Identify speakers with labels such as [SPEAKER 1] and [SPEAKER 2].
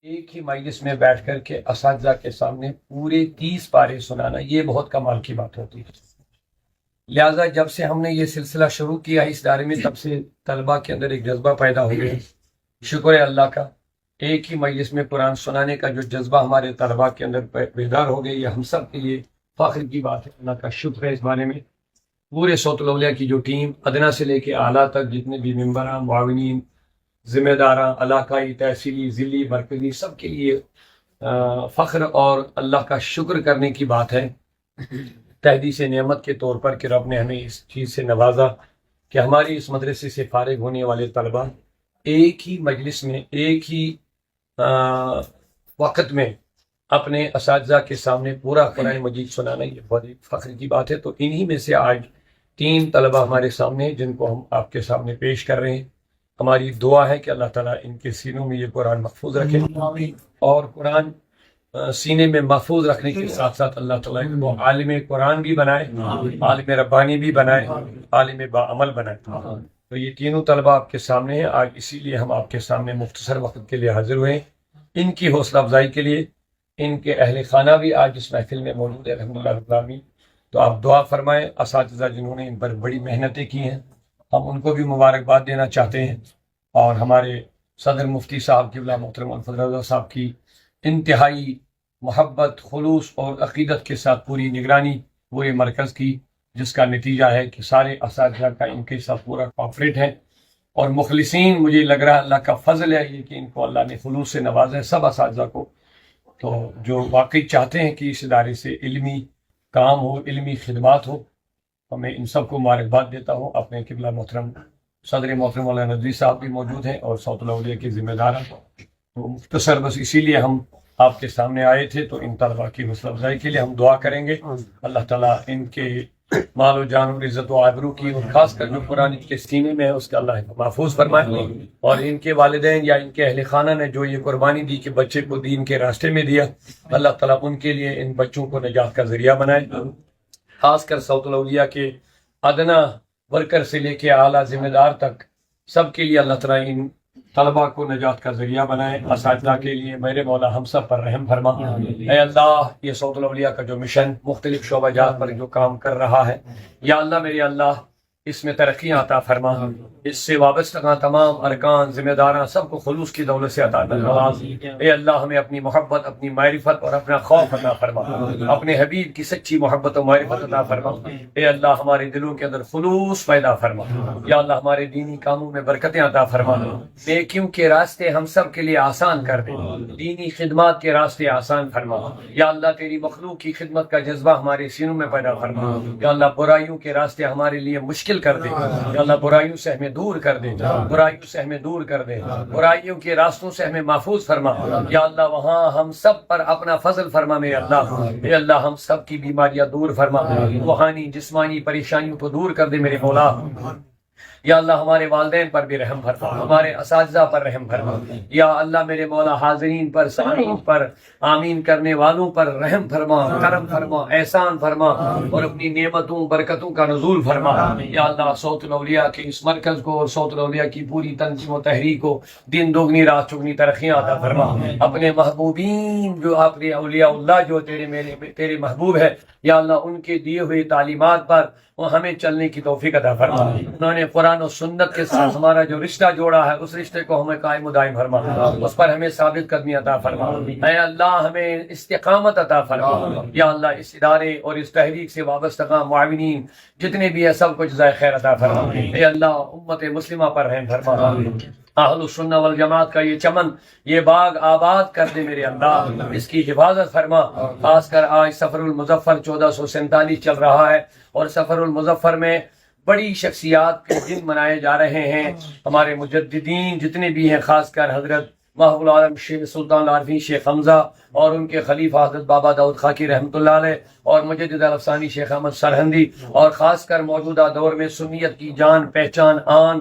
[SPEAKER 1] ایک ہی مجلس میں بیٹھ کر کے اساتذہ کے سامنے پورے 30 پارے سنانا یہ بہت کمال کی بات ہوتی ہے۔ لہٰذا جب سے ہم نے یہ سلسلہ شروع کیا اس دائرے میں تب سے طلباء کے اندر ایک جذبہ پیدا ہو گیا۔ شکر ہے اللہ کا، ایک ہی مجلس میں قرآن سنانے کا جو جذبہ ہمارے طلباء کے اندر بیدار ہو گئی، یہ ہم سب کے لیے فخر کی بات ہے۔ اللہ کا شکر ہے اس بارے میں۔ پورے صوت الاولیاء کی جو ٹیم ادنا سے لے کے اعلیٰ تک جتنے بھی ممبران، معاونین، ذمہ داراں، علاقائی، تحصیلی، ضلعی، مرکزی، سب کے لیے فخر اور اللہ کا شکر کرنے کی بات ہے، تحدیث نعمت کے طور پر کہ رب نے ہمیں اس چیز سے نوازا کہ ہماری اس مدرسے سے فارغ ہونے والے طلباء ایک ہی مجلس میں ایک ہی وقت میں اپنے اساتذہ کے سامنے پورا قرآن مجید سنانا یہ بہت فخر کی بات ہے۔ تو انہی میں سے آج 3 طلباء ہمارے سامنے ہیں جن کو ہم آپ کے سامنے پیش کر رہے ہیں۔ ہماری دعا ہے کہ اللہ تعالیٰ ان کے سینوں میں یہ قرآن محفوظ رکھے اور قرآن سینے میں محفوظ رکھنے کے ساتھ ساتھ اللہ تعالیٰ ان کو عالم قرآن بھی بنائے، عالم ربانی بھی بنائے، عالم باعمل بنائے۔ تو یہ تینوں طلباء آپ کے سامنے ہیں آج، اسی لیے ہم آپ کے سامنے مختصر وقت کے لیے حاضر ہوئے ہیں۔ ان کی حوصلہ افزائی کے لیے ان کے اہل خانہ بھی آج اس محفل میں موجود ہے الحمد للہ رب العالمین۔ تو آپ دعا فرمائیں، اساتذہ جنہوں نے ان پر بڑی محنتیں کی ہیں ہم ان کو بھی مبارکباد دینا چاہتے ہیں، اور ہمارے صدر مفتی صاحب قبلہ محترم الفضل رضا صاحب کی انتہائی محبت، خلوص اور عقیدت کے ساتھ پوری نگرانی پورے مرکز کی، جس کا نتیجہ ہے کہ سارے اساتذہ کا ان کے ساتھ پورا کوآپریٹ ہے اور مخلصین، مجھے لگ رہا ہے اللہ کا فضل ہے یہ کہ ان کو اللہ نے خلوص سے نوازا ہے سب اساتذہ کو، تو جو واقعی چاہتے ہیں کہ اس ادارے سے علمی کام ہو، علمی خدمات ہو، تو میں ان سب کو مبارکباد دیتا ہوں۔ اپنے قبلہ محترم صدر محترم مولانا ندوی صاحب بھی موجود ہیں اور صوت الاولیاء کے ذمہ دار ہیں، تو مختصر بس اسی لیے ہم آپ کے سامنے آئے تھے۔ تو ان طلباء کی حوصلہ افزائی کے لیے ہم دعا کریں گے، اللہ تعالیٰ ان کے مال و جان اور عزت و آبرو کی اور خاص کر جو قرآن کے سینے میں ہے اس کا اللہ محفوظ فرمائے، اور ان کے والدین یا ان کے اہل خانہ نے جو یہ قربانی دی کہ بچے کو دین کے راستے میں دیا، اللہ تعالیٰ ان کے لیے ان بچوں کو نجات کا ذریعہ بنائے۔ خاص کر صوت الاولیاء کے ادنا ورکر سے لے کے اعلیٰ ذمہ دار تک سب کے لیے اللہ تعالیٰ ان طلباء کو نجات کا ذریعہ بنائے۔ اساتذہ کے لیے میرے مولا ہم سب پر رحم فرما۔ اے اللہ، یہ صوت الاولیاء کا جو مشن مختلف شعبہ جات پر جو کام کر رہا ہے، یا اللہ میرے اللہ اس میں ترقی عطا فرما، اس سے وابستہ تمام ارکان، ذمہ داراں سب کو خلوص کی دولت سے عطا نواز۔ اے اللہ ہمیں اپنی محبت، اپنی معرفت اور اپنا خوف عطا فرما، اپنے حبیب کی سچی محبت و معرفت عطا فرما۔ اے اللہ ہمارے دلوں کے اندر خلوص پیدا فرما، یا اللہ ہمارے دینی کاموں میں برکتیں عطا فرما، نیکیوں کے راستے ہم سب کے لیے آسان کر دے، دینی خدمات کے راستے آسان فرما۔ یا اللہ تیری مخلوق کی خدمت کا جذبہ ہمارے سینوں میں پیدا فرما۔ یا اللہ برائیوں کے راستے ہمارے لیے مشکل کر دے، یا اللہ برائیوں سے ہمیں دور کر دے، برائیوں سے ہمیں دور کر دے، برائیوں کے راستوں سے ہمیں محفوظ فرما۔ یا اللہ وہاں ہم سب پر اپنا فضل فرما میرے اللہ۔ اے اللہ ہم سب کی بیماریاں دور فرما، روحانی جسمانی پریشانیوں کو دور کر دے میرے مولا۔ یا اللہ ہمارے والدین پر بھی رحم فرما، ہمارے اساتذہ پر رحم فرما۔ یا اللہ میرے مولا حاضرین پر، سامعین پر، آمین کرنے والوں پر رحم فرما، کرم فرما، احسان فرما، اور اپنی نعمتوں برکتوں کا نزول فرما۔ یا اللہ صوت الاولیاء کے اس مرکز کو اور صوت الاولیاء کی پوری تنظیم و تحریک کو دن دوگنی رات چگنی ترقیاں عطا فرما۔ اپنے محبوبین جو اپنے اولیاء اللہ جو تیرے محبوب ہے، یا اللہ ان کے دیے ہوئے تعلیمات پر وہ ہمیں چلنے کی توفیق عطا فرما۔ انہوں نے قرآن و سنت کے ساتھ ہمارا جو رشتہ جوڑا ہے اس رشتے کو ہمیں قائم و دائم فرما، اس پر ہمیں ثابت قدمی عطا فرما۔ اے اللہ ہمیں استقامت عطا فرما۔ یا اللہ اس ادارے اور اس تحریک سے وابستہ معاونین جتنے بھی ہیں سب کو جزائے خیر عطا فرما۔ اے اللہ امت مسلمہ پر رحم فرما، اہل السنہ والجماعت کا یہ چمن، یہ باغ آباد کر دے میرے اللہ، اس کی حفاظت فرما۔ خاص کر آج سفر المظفر 1447 چل رہا ہے، اور سفر المظفر میں بڑی شخصیات کے دن منائے جا رہے ہیں۔ ہمارے مجددین جتنے بھی ہیں، خاص کر حضرت محب العالم شیخ سلطان العارفین شیخ حمزہ اور ان کے خلیفہ حضرت بابا داؤد خاکی رحمۃ اللہ علیہ، اور مجدد الافسانی شیخ احمد سرہندی، اور خاص کر موجودہ دور میں سنیت کی جان پہچان آن